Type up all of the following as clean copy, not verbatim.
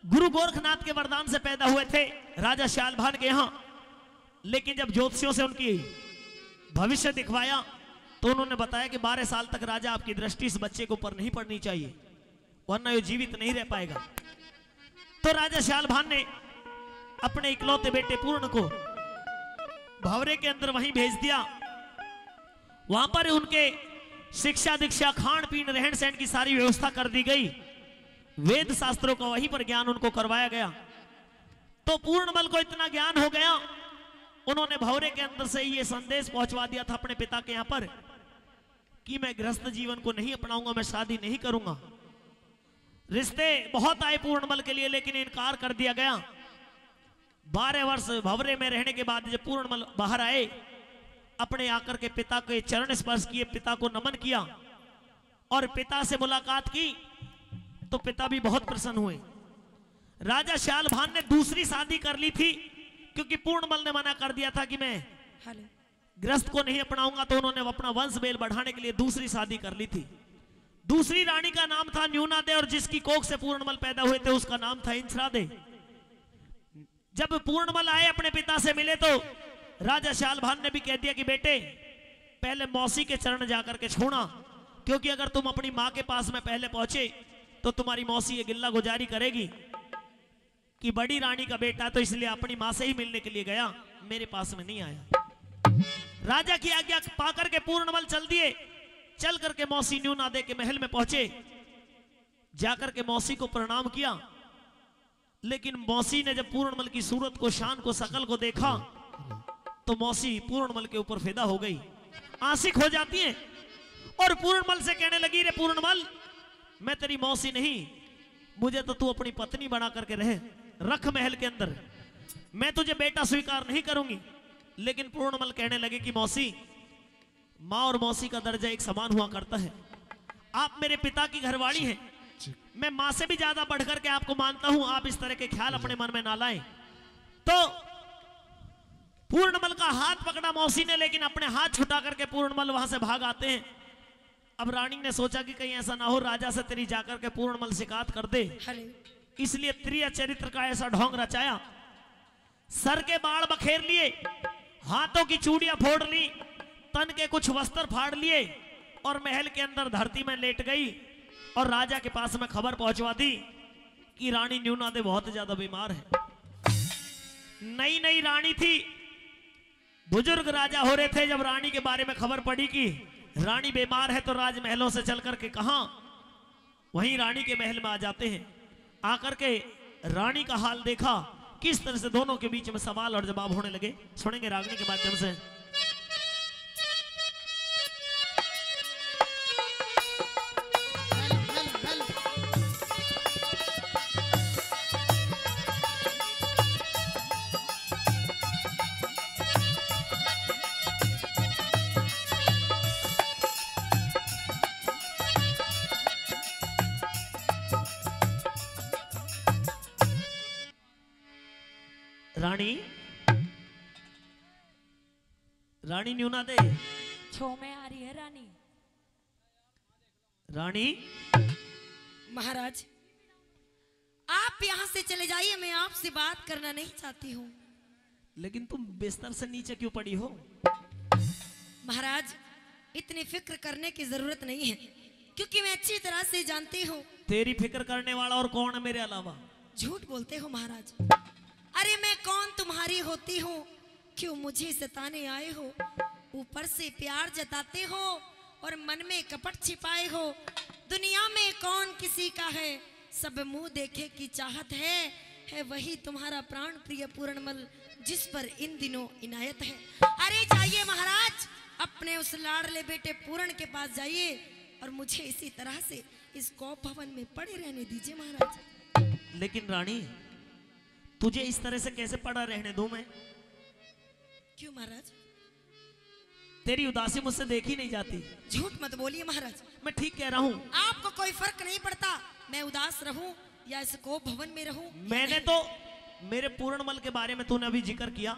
गुरु गोरखनाथ के वरदान से पैदा हुए थे राजा श्यालभान के यहाँ। लेकिन जब ज्योतिषियों से उनकी भविष्य दिखवाया तो उन्होंने बताया कि 12 साल तक राजा आपकी दृष्टि इस बच्चे के ऊपर नहीं पड़नी चाहिए, वरना ये जीवित नहीं रह पाएगा। तो राजा श्यालभान ने अपने इकलौते बेटे पूर्ण को भंवरे के अंदर वहीं भेज दिया। वहां पर उनके शिक्षा दीक्षा खान पीन रहन सहन की सारी व्यवस्था कर दी गई। वेद शास्त्रों का वहीं पर ज्ञान उनको करवाया गया। तो पूर्णमल को इतना ज्ञान हो गया, उन्होंने भंवरे के अंदर से ये संदेश पहुंचवा दिया था अपने पिता के यहां पर कि मैं गृहस्थ जीवन को नहीं अपनाऊंगा, मैं शादी नहीं करूंगा। रिश्ते बहुत आए पूर्णमल के लिए, लेकिन इनकार कर दिया गया। 12 वर्ष भंवरे में रहने के बाद जब पूर्णमल बाहर आए, अपने आकर के पिता के चरण स्पर्श किए, पिता को नमन किया और पिता से मुलाकात की तो पिता भी बहुत प्रसन्न हुए। राजा श्यालभान ने दूसरी शादी कर ली थी, क्योंकि पूर्णमल ने मना कर दिया था कि मैं गृहस्थ को नहीं अपनाऊंगा। तो उन्होंने अपना वंश बेल बढ़ाने के लिए दूसरी शादी कर ली थी। दूसरी रानी का नाम था न्यूनादे और जिसकी कोख से पूर्णमल पैदा हुए थे उसका नाम था इंसरादे। जब पूर्णमल आए अपने पिता से मिले तो राजा श्यालभान ने भी कह दिया कि बेटे पहले मौसी के चरण जाकर के छोड़ना, क्योंकि अगर तुम अपनी मां के पास में पहले पहुंचे तो तुम्हारी मौसी ये गिल्ला गुजारी करेगी कि बड़ी रानी का बेटा, तो इसलिए अपनी मां से ही मिलने के लिए गया, मेरे पास में नहीं आया। राजा की आज्ञा पाकर के पूर्णमल चल दिए। चल करके मौसी न्यूनादे के महल में पहुंचे, जाकर के मौसी को प्रणाम किया। लेकिन मौसी ने जब पूर्णमल की सूरत को, शान को, शकल को देखा तो मौसी पूर्णमल के ऊपर फिदा हो गई, आशिक हो जाती है और पूर्णमल से कहने लगी, रे पूर्णमल मैं तेरी मौसी नहीं, मुझे तो तू अपनी पत्नी बना करके रख महल के अंदर, मैं तुझे बेटा स्वीकार नहीं करूंगी। लेकिन पूर्णमल कहने लगे कि मौसी, माँ और मौसी का दर्जा एक समान हुआ करता है, आप मेरे पिता की घरवाली हैं, मैं माँ से भी ज्यादा बढ़कर के आपको मानता हूं, आप इस तरह के ख्याल अपने मन में ना लाएं। तो पूर्णमल का हाथ पकड़ा मौसी ने, लेकिन अपने हाथ छुटा करके पूर्णमल वहां से भाग आते हैं। अब रानी ने सोचा कि कहीं ऐसा ना हो राजा से तेरी जाकर के पूर्णमल शिकायत कर दे, इसलिए त्रिय चरित्र का ऐसा ढोंग रचाया। सर के बाल बखेर लिए, हाथों की चूड़ियां फोड़ ली, तन के कुछ वस्त्र फाड़ लिए और महल के अंदर धरती में लेट गई और राजा के पास में खबर पहुंचवा दी कि रानी न्यूनादे बहुत ज्यादा बीमार है। नई नई रानी थी, बुजुर्ग राजा हो रहे थे। जब रानी के बारे में खबर पड़ी कि रानी बीमार है तो राजमहलों से चल करके कहां, वहीं रानी के महल में आ जाते हैं। आकर के रानी का हाल देखा, किस तरह से दोनों के बीच में सवाल और जवाब होने लगे, सुनेंगे रागनी के माध्यम से। रानी न्यूनादे छो में आ रही है रानी। रानी महाराज आप यहाँ से चले जाइए, मैं आपसे बात करना नहीं चाहती हूँ। लेकिन तुम बिस्तर से नीचे क्यों पड़ी हो? महाराज इतनी फिक्र करने की जरूरत नहीं है, क्योंकि मैं अच्छी तरह से जानती हूँ। तेरी फिक्र करने वाला और कौन है मेरे अलावा? झूठ बोलते हो महाराज। अरे मैं कौन तुम्हारी होती हूँ, क्यों मुझे सताने आए हो? ऊपर से प्यार जताते हो और मन में कपट छिपाए हो। दुनिया में कौन किसी का है, सब मुंह देखे की चाहत है वही तुम्हारा प्राण प्रिय पूर्णमल, जिस पर इन दिनों इनायत है। अरे जाइए महाराज, अपने उस लाडले बेटे पूर्ण के पास जाइए और मुझे इसी तरह से इस कौप भवन में पड़े रहने दीजिए महाराज। लेकिन रानी तुझे इस तरह से कैसे पड़ा रहने दूं मैं? क्यों महाराज? तेरी उदासी मुझसे देखी नहीं जाती। झूठ मत बोलिए महाराज। मैं ठीक कह रहा हूँ। आपको कोई फर्क नहीं पड़ता मैं उदास रहूं या इस कोप भवन में रहूं। मैंने तो मेरे पूर्णमल के बारे में तूने अभी जिक्र किया,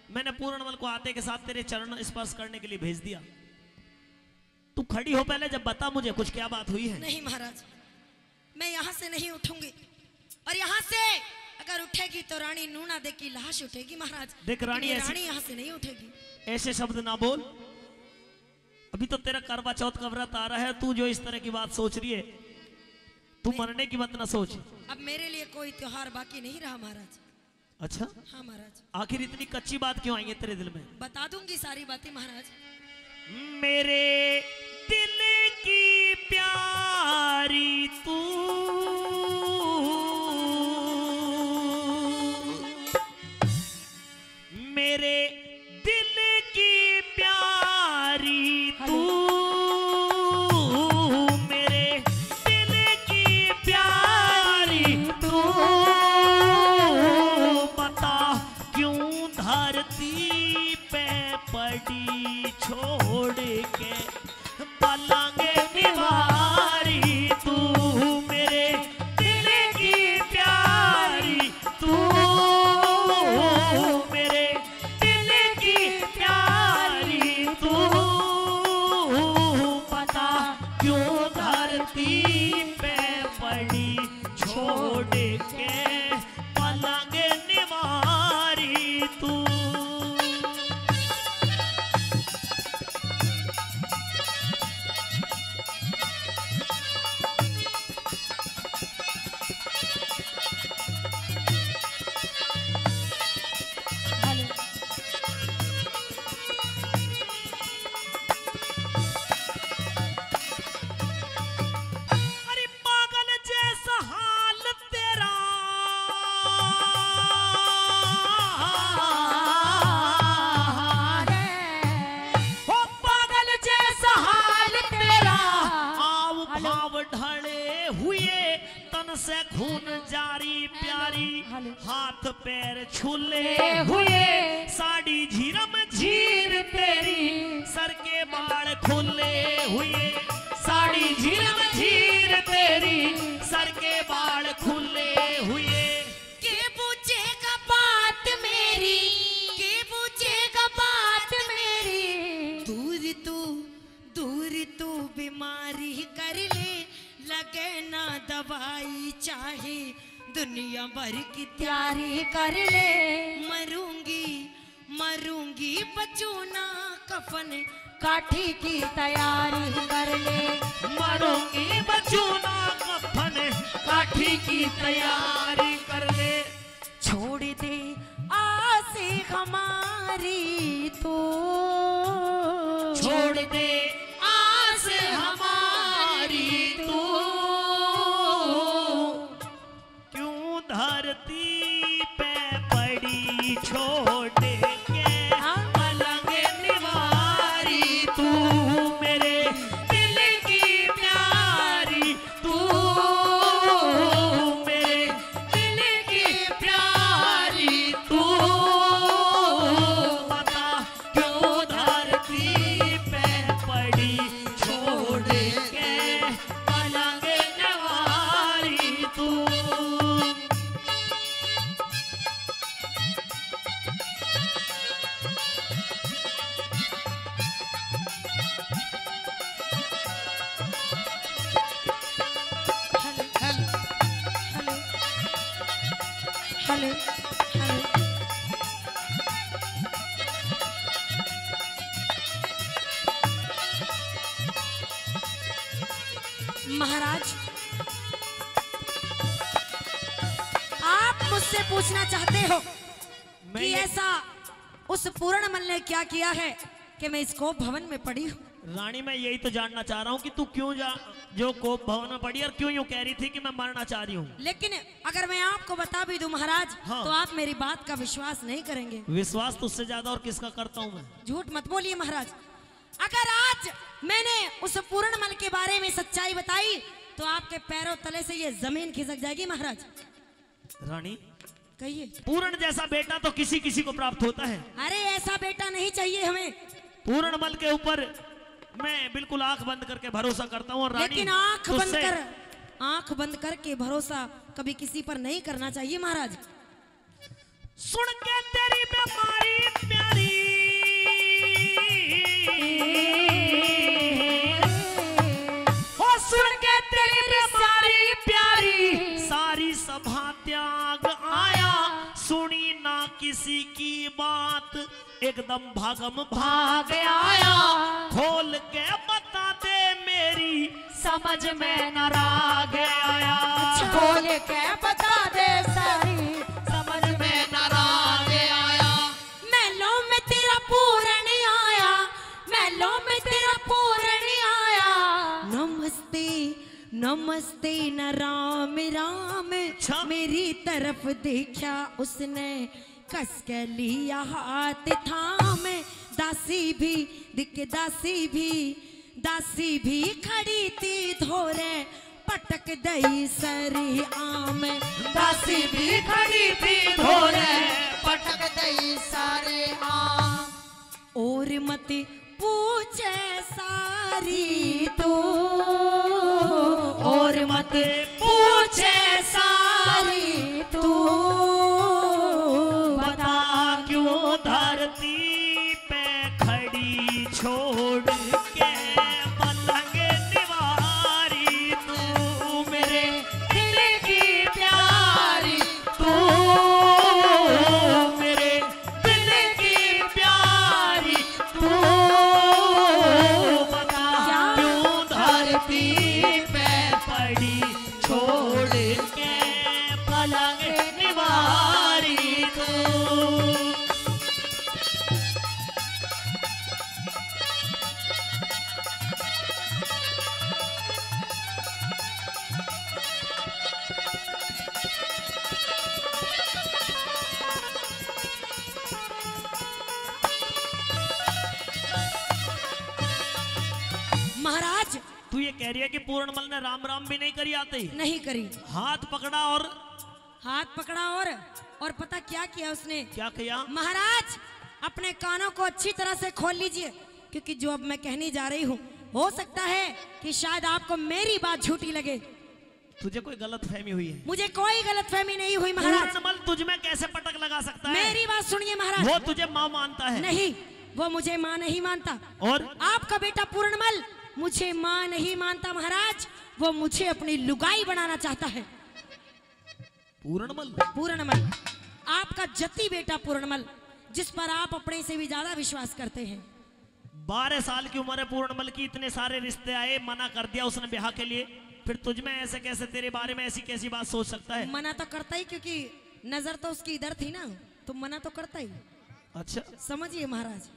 मैंने पूर्णमल को आते के साथ तेरे चरण स्पर्श करने के लिए भेज दिया। तू खड़ी हो, पहले जब बता मुझे कुछ क्या बात हुई है। नहीं महाराज, मैं यहाँ से नहीं उठूंगी और यहाँ से अगर उठेगी तो रानी नूना दे की लाश उठेगी महाराज। देख रानी, रानी यहाँ से नहीं उठेगी। ऐसे शब्द ना बोल। अभी तो तेरा करवा चौथ का व्रत आ रहा है, तू जो इस तरह की बात सोच रही है, तू मरने की बात ना सोच। अब मेरे लिए कोई त्योहार बाकी नहीं रहा महाराज। अच्छा, हाँ महाराज। आखिर इतनी कच्ची बात क्यों आई है तेरे दिल में? बता दूंगी सारी बातें महाराज। मेरे दिल की प्यारी तू, मेरे दिल की प्यारी तू, मेरे दिल की प्यारी तू, बता क्यों धरती पे पड़ी छोड़ के पलंग निवारी तू, मेरे दिल की प्यारी तू, मेरे दिल की प्यारी तू, पता क्यों धरती पे पड़ी छोड़ के पलंग निवारी तू। अरे पागल जैसा हाल तेरा, हो पागल जैसा हाल तेरा, आव भाव ढले हुए तन से खून जारी प्यारी, हाथ पैर छुले हुए साड़ी झीरम झीर तेरी, सर के बाल खुले हुए साड़ी झीरम झीर तेरी, सर के बाल खुले हुए। के पूछेगा बात मेरी, के पूछेगा बात मेरी, दूर तू बीमारी कर ले, लगे ना दवाई चाहे दुनिया भर की तैयारी कर ले, मरूंगी बचू ना कफन काठी की तैयारी कर ले, मरूंगी बचू ना कफन काठी की तैयारी कर ले, छोड़ दे आसे हमारी तो, छोड़ दे आस हमारी तू, क्यों धरती पे पड़ी छोड़ के पलंग निवारी तू, मेरे दिल की प्यारी तू, मेरे दिल की प्यारी तू, बता क्यों धरती पे पड़ी छोड़ के पलंग निवारी तू। हेलो हेलो, महाराज आप मुझसे पूछना चाहते हो मैं कि ये- ऐसा उस पूर्णमल ने क्या किया है कि मैं इस कोप भवन में पड़ी हूँ। रानी, मैं यही तो जानना चाह रहा हूँ कि तू क्यों जो कोप भवन में पड़ी और क्यों यूं कह रही थी कि मैं मरना चाह रही हूँ। लेकिन अगर मैं आपको बता भी दूं महाराज, हाँ। तो आप मेरी बात का विश्वास नहीं करेंगे। विश्वास तुझसे ज्यादा और किसका करता हूँ मैं। झूठ मत बोलिए महाराज। अगर आज मैंने उस पूर्णमल के बारे में सच्चाई बताई तो आपके पैरों तले से ये जमीन खिसक जाएगी महाराज। रानी, कहिए। पूर्ण जैसा बेटा तो किसी किसी को प्राप्त होता है। अरे ऐसा बेटा नहीं चाहिए हमें। पूर्णमल के ऊपर मैं बिल्कुल आंख बंद करके भरोसा करता हूँ। और रानी, लेकिन आंख बंद करके भरोसा कभी किसी पर नहीं करना चाहिए महाराज। सुन के तेरी बीमारी प्यारी, ओ सुन के तेरी बीमारी प्यारी, सारी सभा त्याग आया, सुनी ना किसी की बात, एकदम भागम भाग आया। खोल के बता दे मेरी समझ में न राग आया। खोल के बता दे सारी समझ में न राग आया। महलों में तेरा पूर्ण आया, महलों में तेरा पूर्ण आया। नमस्ते नमस्ते न राम राम, मेरी तरफ देखा उसने, कस के लिया हाथ थाम। दासी भी दिख दासी भी खड़ी थी धोरे, पटक दई सरी आम। दासी भी खड़ी थी धोरे, पटक दई सारे आम। और मत पूछे सारी तो, और मत पूछे सारी तो, बता क्यों धरती पे खड़ी छोड़ के पलंग निवारी, तू मेरे दिल की प्यारी, तू मेरे दिल की प्यारी, तू बता क्यों धरती पे पड़ी छोड़ के पलंग निवारी तू। महाराज तू ये कह रही है कि पूर्णमल ने राम राम भी नहीं करी आते? नहीं करी। हाथ पकड़ा और और पता क्या किया उसने? क्या किया? महाराज अपने कानों को अच्छी तरह से खोल लीजिए, क्योंकि जो अब मैं कहने जा रही हूँ हो सकता है कि शायद आपको मेरी बात झूठी लगे। तुझे कोई गलत फहमी हुई है? मुझे कोई गलत फहमी नहीं हुई महाराज। पूर्णमल तुझ में कैसे पटक लगा सकता है? मेरी बात सुनिए महाराज। वो तुझे माँ मानता है? नहीं, वो मुझे माँ नहीं मानता। और आपका बेटा पूर्णमल मुझे माँ नहीं मानता महाराज, वो मुझे अपनी लुगाई बनाना चाहता है। पूर्णमल आपका जति बेटा पूर्णमल, जिस पर आप अपने से भी ज्यादा विश्वास करते हैं। 12 साल की उम्र है पूर्णमल की, इतने सारे रिश्ते आए, मना कर दिया उसने ब्याह के लिए, फिर तुझ में ऐसे कैसे, तेरे बारे में ऐसी कैसी बात सोच सकता है? मना तो करता ही, क्योंकि नजर तो उसकी इधर थी ना, तो मना तो करता ही। अच्छा समझिए महाराज।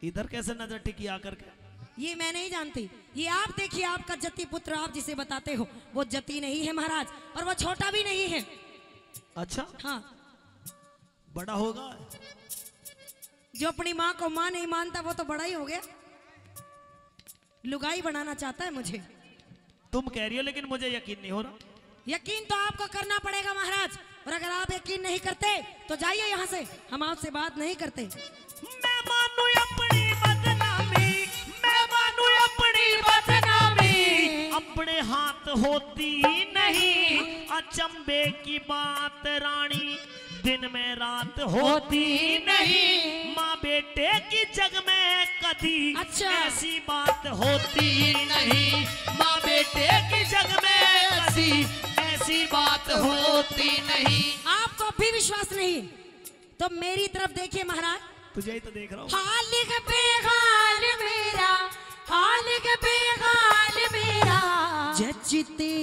इधर कैसे नजर टिकी आकर के? ये मैं नहीं जानती, ये आप देखिए। आपका जति पुत्र आप जिसे बताते हो वो जति नहीं है महाराज, और वो छोटा भी नहीं है। अच्छा हाँ, बड़ा होगा। जो अपनी माँ को माँ नहीं मानता वो तो बड़ा ही हो गया। लुगाई बनाना चाहता है मुझे। तुम कह रही हो लेकिन मुझे यकीन नहीं हो रहा। यकीन तो आपको करना पड़ेगा महाराज, और अगर आप यकीन नहीं करते तो जाइए यहाँ से, हम आपसे बात नहीं करते। मैं मानू अपनी बदनामी, मैं मानू अपनी बदनामी, अपने हाथ होती नहीं अचंबे की बात रानी, दिन में रात होती नहीं, माँ बेटे की जग में कभी अच्छा। ऐसी बात होती नहीं, माँ बेटे की जग में कभी ऐसी बात होती नहीं। आपको भी विश्वास नहीं तो मेरी तरफ देखिए महाराज। तुझे ही तो देख रहा हूँ। हाल के बेहाल मेरा, हाल के बेहाल मेरा, जचते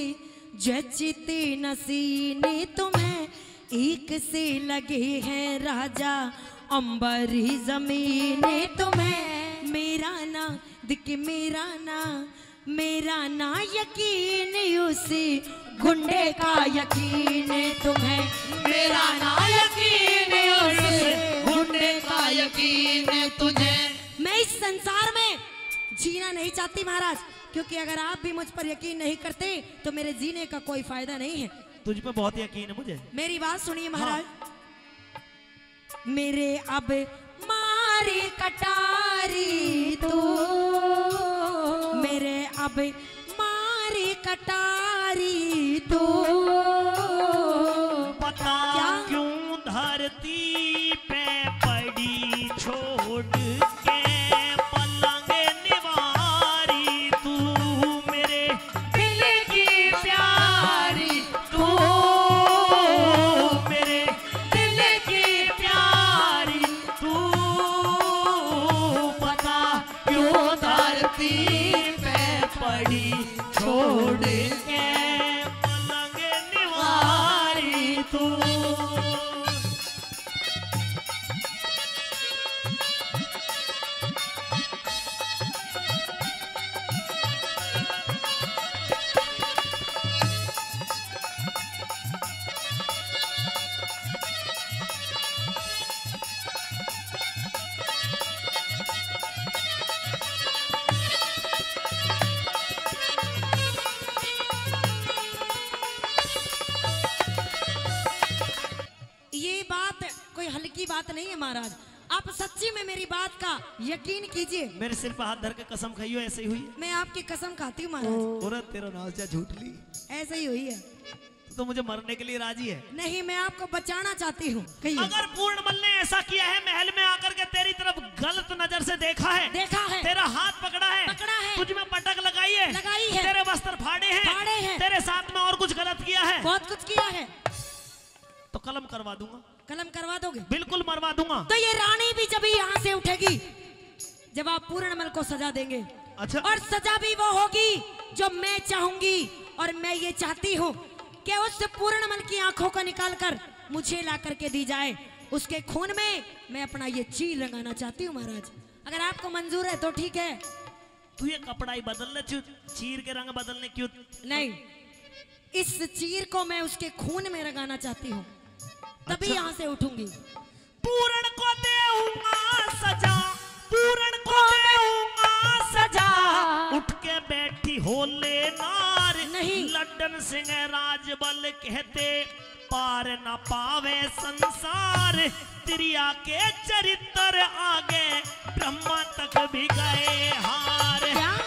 जचते नसीने तुम्हें एक से लगे हैं राजा, अंबरी जमीने तुम्हें मेरा ना दिख, मेरा ना यकीन उसी गुंडे का यकीन तुम्हें, मेरा ना यकीन उसी गुंडे का यकीन तुझे। मैं इस संसार में जीना नहीं चाहती महाराज, क्योंकि अगर आप भी मुझ पर यकीन नहीं करते तो मेरे जीने का कोई फायदा नहीं है। तुझ पे बहुत यकीन है मुझे। मेरी बात सुनिए महाराज। मेरे अब मारी कटारी तो, मेरे अब मारी कटारी तो, पता क्या? क्यों धरती पे पड़ी छोड़ के पलंग निवारी, तू मेरे दिल की प्यारी, तू तू। हल्की बात नहीं है महाराज, आप सच्ची में मेरी बात का यकीन कीजिए। मेरे सिर पर हाथ धर के कसम खाइयो, ऐसे ही हुई? मैं आपकी कसम खाती हूँ महाराज। औरत तेरा नाचा झूठ ली, ऐसे ही हुई है। तो मुझे मरने के लिए राजी है? नहीं, मैं आपको बचाना चाहती हूँ। अगर पूर्णमल ने ऐसा किया है, महल में आकर के तेरी तरफ गलत नजर से देखा है, तेरा हाथ पकड़ा है, तुझ में पटक लगाई है, तेरे वस्त्र फाड़े हैं, तेरे साथ में और कुछ गलत किया है, बहुत कुछ किया है, तो कलम करवा दूंगा। कलम करवा दोगे? बिल्कुल मरवा दूंगा। तो ये रानी भी जब यहाँ से उठेगी जब आप पूर्णमल को सजा देंगे। अच्छा। और सजा भी वो होगी जो मैं चाहूंगी, और मैं ये चाहती हूँ कि उस पूर्णमल की आंखों को निकालकर मुझे ला करके दी जाए। उसके खून में मैं अपना ये चीर रंगाना चाहती हूँ महाराज। अगर आपको मंजूर है तो ठीक है। तू ये कपड़ा ही बदलने, चीर के रंग बदलने क्यों? नहीं, इस चीर को मैं उसके खून में रंगाना चाहती हूँ, तभी यहाँ से उठूंगी। पूर्ण को देऊंगा सजा, पूर्ण को देऊंगा सजा, उठ के बैठी होले नार। नहीं, लड्डन सिंह राजबल कहते पार न पावे संसार। त्रिया के चरित्र आगे ब्रह्मा तक भी गए हार।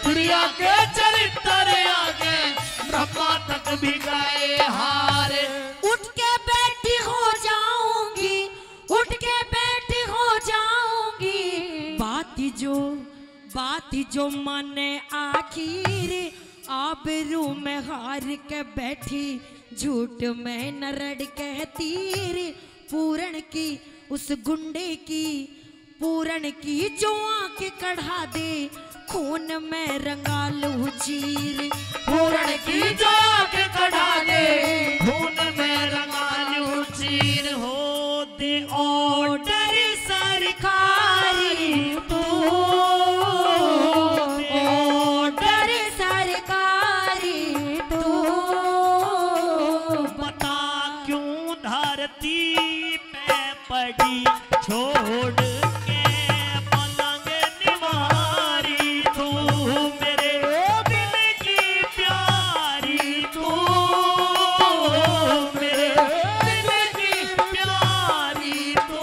त्रिया के चरित्र आगे ब्रह्मा तक भी गए हार। उठ के बैठी हो जाऊंगी, उठ के बैठी हो जाऊंगी। बात जो माने आखिर, आबरू में हार के बैठी, झूठ में नरड़ कहती रे। पूरण की उस गुंडे की, पूरण की जो आंख कढ़ा दे, खून में रंगा लूं चीर। पूरण की जो आंख कढ़ा दे, खून में रंगा लूं चीर। हो दे ऑर्डर सरकारी तू, ऑर्डर सरकारी तू। बता क्यों धरती पे पड़ी छोड़ के पलंग निवारी। तू मेरे दिल की प्यारी, तू मेरे दिल की प्यारी। तू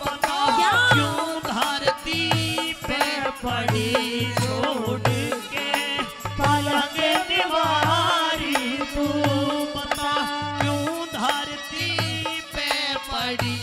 बता क्यों धरती पे पड़ी छोड़ के पलंग निवारी। तू बता क्यों धरती पे पड़ी